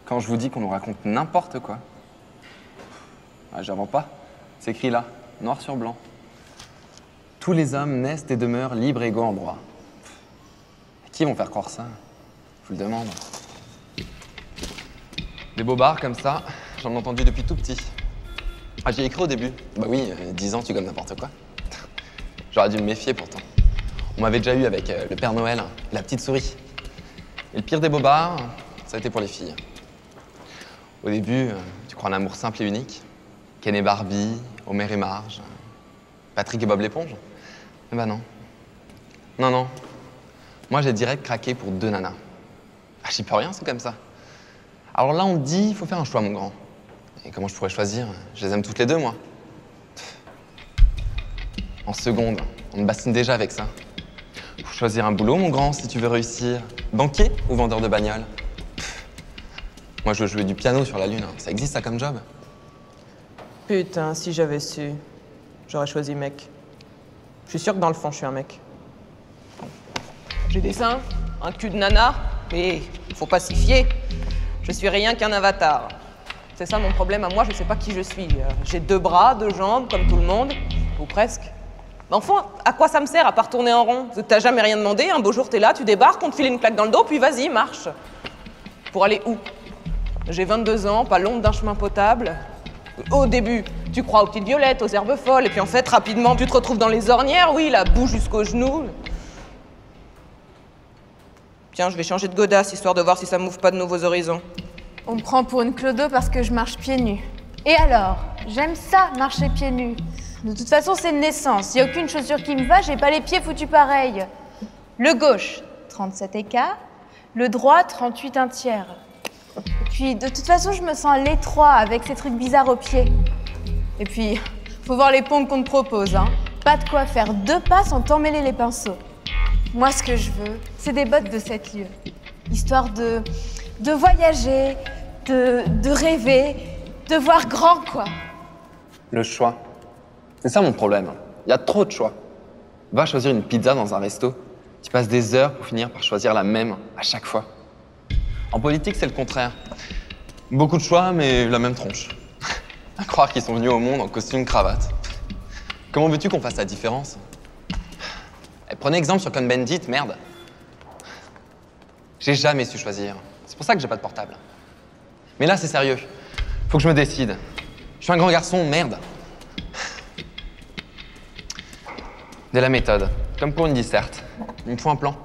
Quand je vous dis qu'on nous raconte n'importe quoi. Ah, j'invente pas. C'est écrit là, noir sur blanc. Tous les hommes naissent et demeurent libres et égaux en droit. Qui vont faire croire ça? Je vous le demande. Des bobards comme ça, j'en ai entendu depuis tout petit. Ah, j'y ai cru au début. Bah oui, 10 ans, tu gommes n'importe quoi. J'aurais dû me méfier pourtant. On m'avait déjà eu avec le Père Noël et la petite souris. Et le pire des bobards, ça a été pour les filles. Au début, tu crois en amour simple et unique. Ken et Barbie, Homer et Marge, Patrick et Bob l'éponge. Eh ben non. Non, non. Moi, j'ai direct craqué pour 2 nanas. Ah, j'y peux rien, c'est comme ça. Alors là, on te dit, il faut faire un choix, mon grand. Et comment je pourrais choisir? Je les aime toutes les deux, moi. En seconde, on me bassine déjà avec ça. Faut choisir un boulot, mon grand, si tu veux réussir. Banquier ou vendeur de bagnole? Moi, je veux jouer du piano sur la Lune. Ça existe, ça, comme job? Putain, si j'avais su, j'aurais choisi mec. Je suis sûr que dans le fond, je suis un mec. J'ai des seins, un cul de nana, et faut pas s'y fier. Je suis rien qu'un avatar. C'est ça mon problème à moi, je sais pas qui je suis. J'ai 2 bras, 2 jambes, comme tout le monde, ou presque. Mais enfin, à quoi ça me sert à part tourner en rond? T'as jamais rien demandé, un beau jour t'es là, tu débarques, on te file une claque dans le dos, puis vas-y, marche. Pour aller où? J'ai 22 ans, pas l'ombre d'un chemin potable. Au début, tu crois aux petites violettes, aux herbes folles, et puis en fait, rapidement, tu te retrouves dans les ornières, oui, la boue jusqu'aux genoux. Tiens, je vais changer de godasse, histoire de voir si ça m'ouvre pas de nouveaux horizons. On me prend pour une clodo parce que je marche pieds nus. Et alors? J'aime ça, marcher pieds nus. De toute façon, c'est une naissance. Y a aucune chaussure qui me va, j'ai pas les pieds foutus pareil. Le gauche, 37 écarts. Le droit, 38 un tiers. Et puis, de toute façon, je me sens à l'étroit avec ces trucs bizarres aux pieds. Et puis, faut voir les pompes qu'on te propose, hein. Pas de quoi faire 2 pas sans t'emmêler les pinceaux. Moi, ce que je veux, c'est des bottes de 7 lieues. Histoire de voyager, de rêver, de voir grand, quoi. Le choix. C'est ça mon problème. Il y a trop de choix. Va choisir une pizza dans un resto. Tu passes des heures pour finir par choisir la même à chaque fois. En politique, c'est le contraire. Beaucoup de choix, mais la même tronche. À croire qu'ils sont venus au monde en costume cravate. Comment veux-tu qu'on fasse la différence? Prenez exemple sur Cohn-Bendit, merde. J'ai jamais su choisir. C'est pour ça que j'ai pas de portable. Mais là, c'est sérieux. Faut que je me décide. Je suis un grand garçon, merde. De la méthode, comme pour une disserte. Il me faut un plan.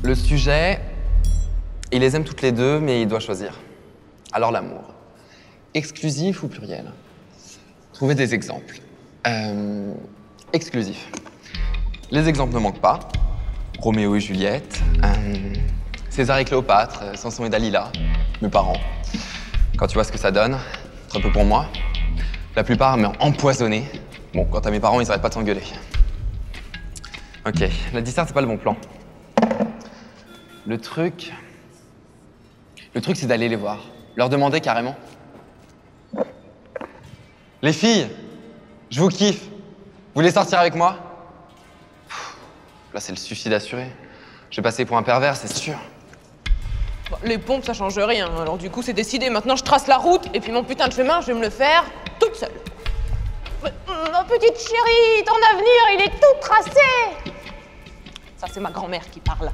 Le sujet, il les aime toutes les deux, mais il doit choisir. Alors l'amour. Exclusif ou pluriel? Trouvez des exemples. Exclusif. Les exemples ne manquent pas. Roméo et Juliette, César et Cléopâtre, Samson et Dalila, mes parents. Quand tu vois ce que ça donne, très peu pour moi. La plupart m'ont empoisonné. Bon, quant à mes parents, ils n'arrêtent pas de s'engueuler. Ok, la disserte, c'est pas le bon plan. Le truc, c'est d'aller les voir. Leur demander carrément. Les filles, je vous kiffe. Vous voulez sortir avec moi? Là, c'est le suicide assuré. Je vais passer pour un pervers, c'est sûr. Bon, les pompes, ça change rien. Alors du coup, c'est décidé. Maintenant, je trace la route, et puis mon putain de chemin, je vais me le faire toute seule. Mais, ma petite chérie, ton avenir, il est tout tracé. Ça, c'est ma grand-mère qui parle.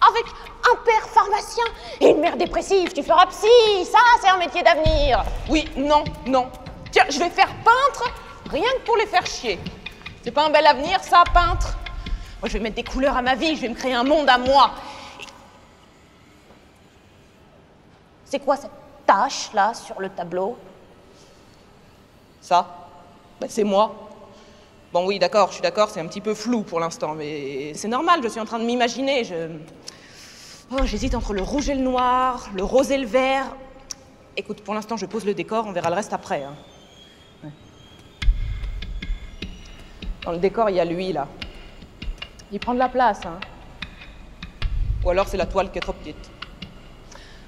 Avec un père pharmacien et une mère dépressive, tu feras psy. Ça, c'est un métier d'avenir. Oui, non, non. Tiens, je vais faire peintre, rien que pour les faire chier. C'est pas un bel avenir, ça, peintre? Moi, je vais mettre des couleurs à ma vie, je vais me créer un monde à moi. C'est quoi cette tache, là, sur le tableau? Ça? Ben, c'est moi. Bon, oui, d'accord, je suis d'accord, c'est un petit peu flou pour l'instant, mais c'est normal, je suis en train de m'imaginer. Oh, j'hésite entre le rouge et le noir, le rose et le vert. Écoute, pour l'instant, je pose le décor, on verra le reste après. Hein. Ouais. Dans le décor, il y a lui, là. Il prend de la place, hein. Ou alors c'est la toile qui est trop petite.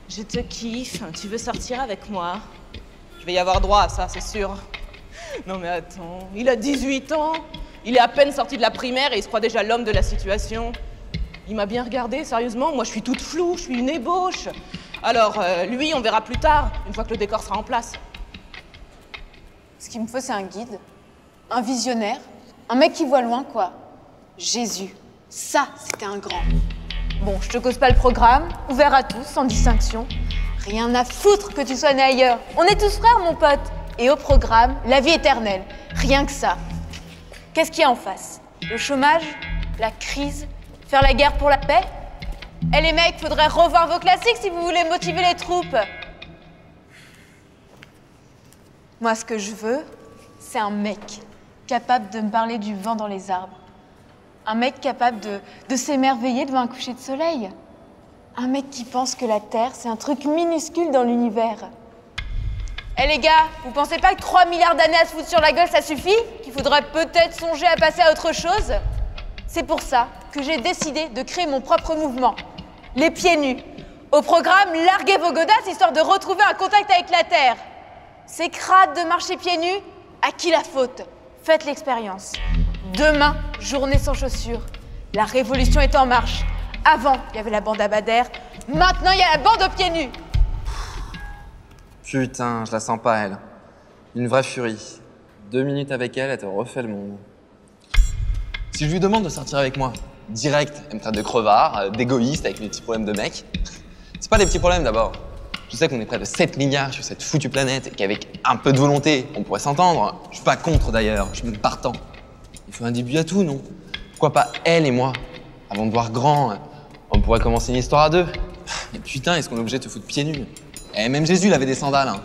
Je te kiffe, tu veux sortir avec moi? Je vais y avoir droit à ça, c'est sûr. Non mais attends, il a 18 ans, il est à peine sorti de la primaire et il se croit déjà l'homme de la situation. Il m'a bien regardé, sérieusement. Moi, je suis toute floue, je suis une ébauche. Alors, lui, on verra plus tard, une fois que le décor sera en place. Ce qu'il me faut, c'est un guide, un visionnaire, un mec qui voit loin, quoi. Jésus, ça, c'était un grand. Bon, je te cause pas le programme, ouvert à tous, sans distinction. Rien à foutre que tu sois né ailleurs. On est tous frères, mon pote. Et au programme, la vie éternelle. Rien que ça. Qu'est-ce qu'il y a en face? Le chômage? La crise? Faire la guerre pour la paix? Eh les mecs, faudrait revoir vos classiques si vous voulez motiver les troupes. Moi, ce que je veux, c'est un mec capable de me parler du vent dans les arbres. Un mec capable de s'émerveiller devant un coucher de soleil. Un mec qui pense que la Terre, c'est un truc minuscule dans l'univers. Eh les gars, vous pensez pas que 3 milliards d'années à se foutre sur la gueule, ça suffit? Qu'il faudrait peut-être songer à passer à autre chose? C'est pour ça que j'ai décidé de créer mon propre mouvement. Les pieds nus. Au programme, larguez vos godasses histoire de retrouver un contact avec la Terre. C'est crade de marcher pieds nus? À qui la faute? Faites l'expérience. Demain, journée sans chaussures. La révolution est en marche. Avant, il y avait la bande à Bader. Maintenant, il y a la bande aux pieds nus. Putain, je la sens pas, elle. Une vraie furie. 2 minutes avec elle, elle te refait le monde. Si je lui demande de sortir avec moi, direct, elle me traite de crevard, d'égoïste avec mes petits problèmes de mec. C'est pas des petits problèmes d'abord. Je sais qu'on est près de 7 milliards sur cette foutue planète et qu'avec un peu de volonté, on pourrait s'entendre. Je suis pas contre d'ailleurs, je suis même partant. Il faut un début à tout, non? Pourquoi pas elle et moi? Avant de voir grand, on pourrait commencer une histoire à deux. Mais putain, est-ce qu'on est obligé de te foutre pieds nus? Eh, même Jésus, il avait des sandales, hein.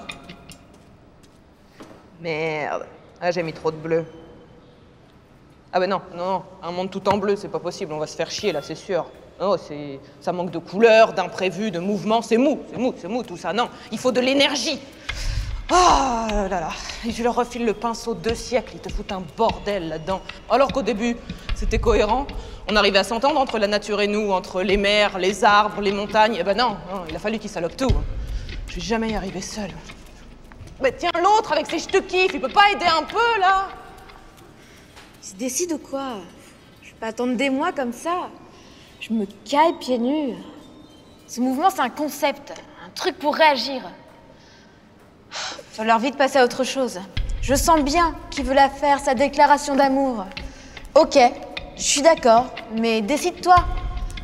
Merde. Ah, j'ai mis trop de bleu. Ah ben non, un monde tout en bleu, c'est pas possible, on va se faire chier là, c'est sûr. Non, ça manque de couleurs, d'imprévus, de mouvements, c'est mou tout ça, non. Il faut de l'énergie. Ah là là, et je leur refile le pinceau 2 siècles, ils te foutent un bordel là-dedans. Alors qu'au début, c'était cohérent, on arrivait à s'entendre entre la nature et nous, entre les mers, les arbres, les montagnes. Eh ben non, il a fallu qu'ils salopent tout. Je vais jamais y arriver seule. Mais tiens, l'autre avec ses ch'te-kiffs, il peut pas aider un peu là? Il se décide ou quoi? Je vais pas attendre des mois comme ça. Je me caille pieds nus. Ce mouvement, c'est un concept, un truc pour réagir. Il va leur vite passer à autre chose. Je sens bien qu'il veut la faire, sa déclaration d'amour. Ok, je suis d'accord, mais décide-toi.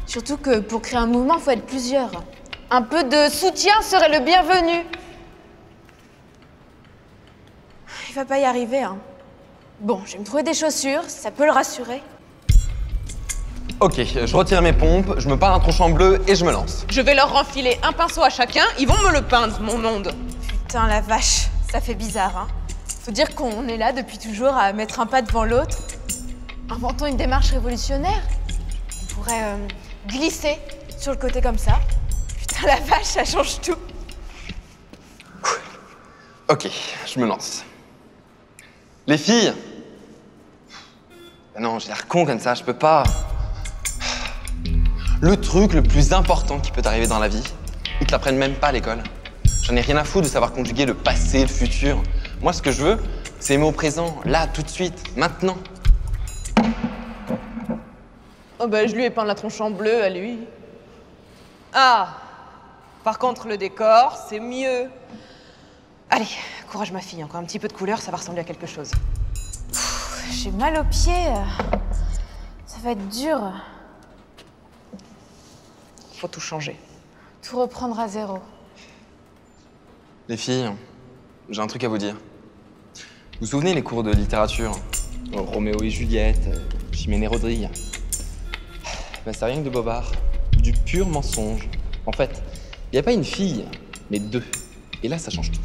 Surtout que pour créer un mouvement, il faut être plusieurs. Un peu de soutien serait le bienvenu. Il va pas y arriver, hein. Bon, je vais me trouver des chaussures, ça peut le rassurer. Ok, je retire mes pompes, je me pars un tronchon bleu et je me lance. Je vais leur renfiler un pinceau à chacun, ils vont me le peindre, mon monde. Putain, la vache, ça fait bizarre, hein. Faut dire qu'on est là depuis toujours à mettre un pas devant l'autre. Inventons une démarche révolutionnaire. On pourrait glisser sur le côté comme ça. Putain, la vache, ça change tout. Ok, je me lance. Les filles! Ben non, j'ai l'air con comme ça, je peux pas. Le truc le plus important qui peut t'arriver dans la vie, ils te l'apprennent même pas à l'école. J'en ai rien à foutre de savoir conjuguer le passé, le futur. Moi, ce que je veux, c'est aimer au présent, là, tout de suite, maintenant. Oh ben, je lui ai peint la tronche en bleu à lui. Ah! Par contre, le décor, c'est mieux. Allez, courage ma fille, encore un petit peu de couleur, ça va ressembler à quelque chose. J'ai mal aux pieds. Ça va être dur. Faut tout changer. Tout reprendre à zéro. Les filles, j'ai un truc à vous dire. Vous vous souvenez les cours de littérature? Roméo et Juliette, Jimène et Rodrigue. Ben, c'est rien que de bobard. Du pur mensonge. En fait, il n'y a pas une fille, mais 2. Et là, ça change tout.